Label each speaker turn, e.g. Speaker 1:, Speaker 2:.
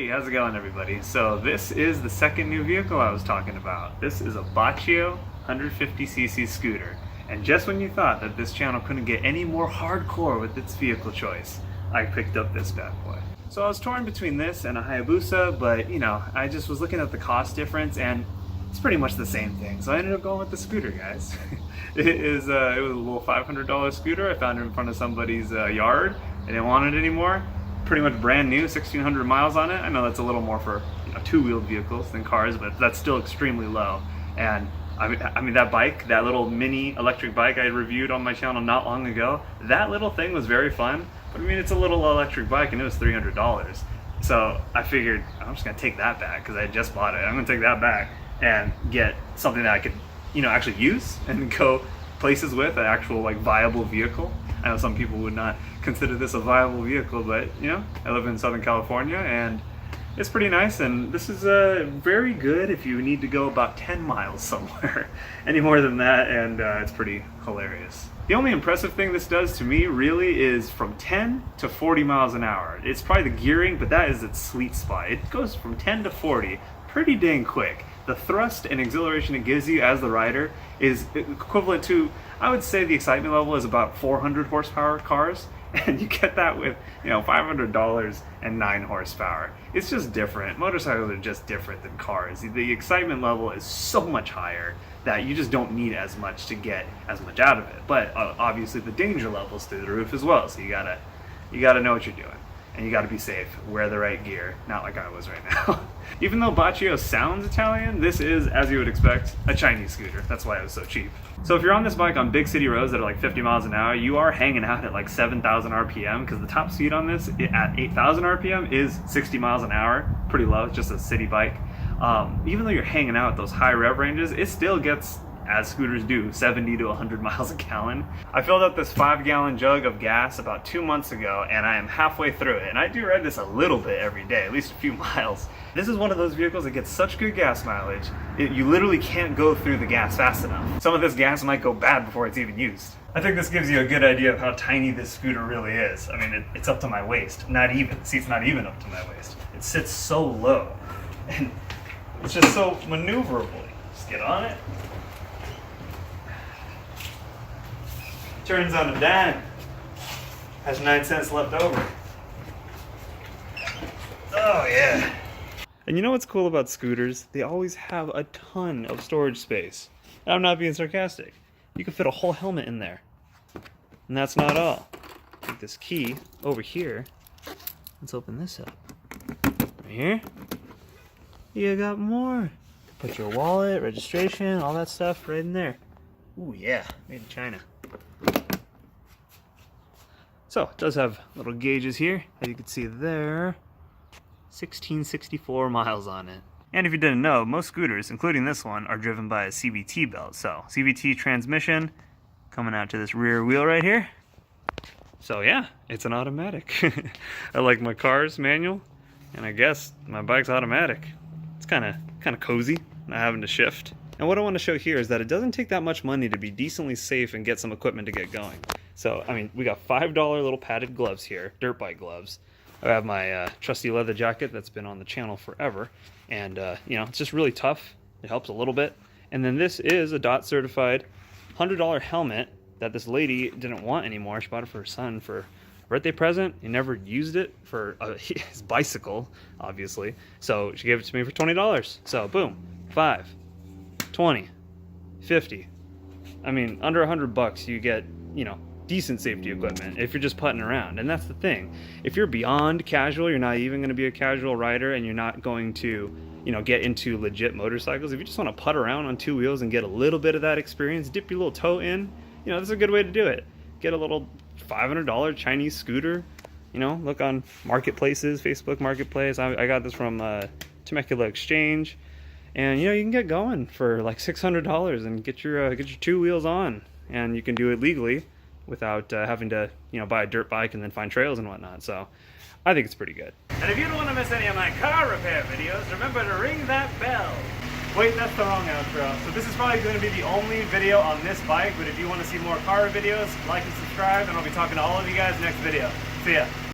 Speaker 1: how's it going everybody? So this is the second new vehicle I was talking about. This is a Baccio 150cc scooter. And just when you thought that this channel couldn't get any more hardcore with its vehicle choice, I picked up this bad boy. So I was torn between this and a Hayabusa, but you know, I just was looking at the cost difference and it's pretty much the same thing. So I ended up going with the scooter, guys. It was a little $500 scooter. I found it in front of somebody's yard. They didn't want it anymore. Pretty much brand new, 1,600 miles on it. I know that's a little more for two-wheeled vehicles than cars, but that's still extremely low. And I mean that bike, that little mini electric bike I reviewed on my channel not long ago, that little thing was very fun. But I mean, it's a little electric bike and it was $300. So I figured I'm just gonna take that back because I just bought it. I'm gonna take that back and get something that I could, actually use and go places with, an actual viable vehicle. I know some people would not consider this a viable vehicle, but I live in Southern California and it's pretty nice, and this is very good if you need to go about 10 miles somewhere. Any more than that and it's pretty hilarious. The only impressive thing this does to me really is from 10 to 40 miles an hour. It's probably the gearing, but that is its sweet spot. It goes from 10 to 40 pretty dang quick. The thrust and exhilaration it gives you as the rider is equivalent to, I would say the excitement level is about 400 horsepower cars, and you get that with $500 and 9 horsepower. It's just different. Motorcycles are just different than cars. The excitement level is so much higher that you just don't need as much to get as much out of it. But obviously the danger level is through the roof as well, so you gotta know what you're doing. And you gotta be safe, wear the right gear, not like I was right now. Even though Baccio sounds Italian, this is, as you would expect, a Chinese scooter. That's why it was so cheap. So if you're on this bike on big city roads that are 50 miles an hour, you are hanging out at 7,000 RPM, because the top speed on this at 8,000 RPM is 60 miles an hour. Pretty low, it's just a city bike. Even though you're hanging out at those high rev ranges, it still gets, as scooters do, 70 to 100 miles a gallon. I filled up this 5-gallon jug of gas about 2 months ago, and I am halfway through it. And I do ride this a little bit every day, at least a few miles. This is one of those vehicles that gets such good gas mileage, you literally can't go through the gas fast enough. Some of this gas might go bad before it's even used. I think this gives you a good idea of how tiny this scooter really is. I mean, it's up to my waist, not even. The seat's not even up to my waist. It sits so low, and it's just so maneuverable. Just get on it. Turns on a dime. Has 9 cents left over. Oh yeah. And you know what's cool about scooters? They always have a ton of storage space. And I'm not being sarcastic. You can fit a whole helmet in there. And that's not all. Take this key over here. Let's open this up. Right here. You got more. Put your wallet, registration, all that stuff right in there. Ooh yeah, made in China. So it does have little gauges here, as you can see there. 1664 miles on it. And if you didn't know, most scooters, including this one, are driven by a CVT belt. So CVT transmission coming out to this rear wheel right here. So yeah, it's an automatic. I like my car's manual, and I guess my bike's automatic. It's kind of cozy, not having to shift. And what I want to show here is that it doesn't take that much money to be decently safe and get some equipment to get going. So, I mean, we got $5 little padded gloves here, dirt bike gloves. I have my trusty leather jacket that's been on the channel forever. And, it's just really tough. It helps a little bit. And then this is a DOT certified $100 helmet that this lady didn't want anymore. She bought it for her son for a birthday present. He never used it for his bicycle, obviously. So she gave it to me for $20. So, boom, 5, 20, 50. I mean, under $100 you get, decent safety equipment if you're just putting around. And that's the thing. If you're beyond casual, you're not even going to be a casual rider, and you're not going to, get into legit motorcycles. If you just want to putt around on 2 wheels and get a little bit of that experience, dip your little toe in, this is a good way to do it. Get a little $500 Chinese scooter, look on marketplaces, Facebook Marketplace. I got this from Temecula Exchange. And you can get going for like $600 and get your 2 wheels on, and you can do it legally without having to buy a dirt bike and then find trails and whatnot. So I think it's pretty good. And if you don't want to miss any of my car repair videos, remember to ring that bell. Wait, that's the wrong outro. So this is probably going to be the only video on this bike, but if you want to see more car videos, like and subscribe, and I'll be talking to all of you guys next video. See ya.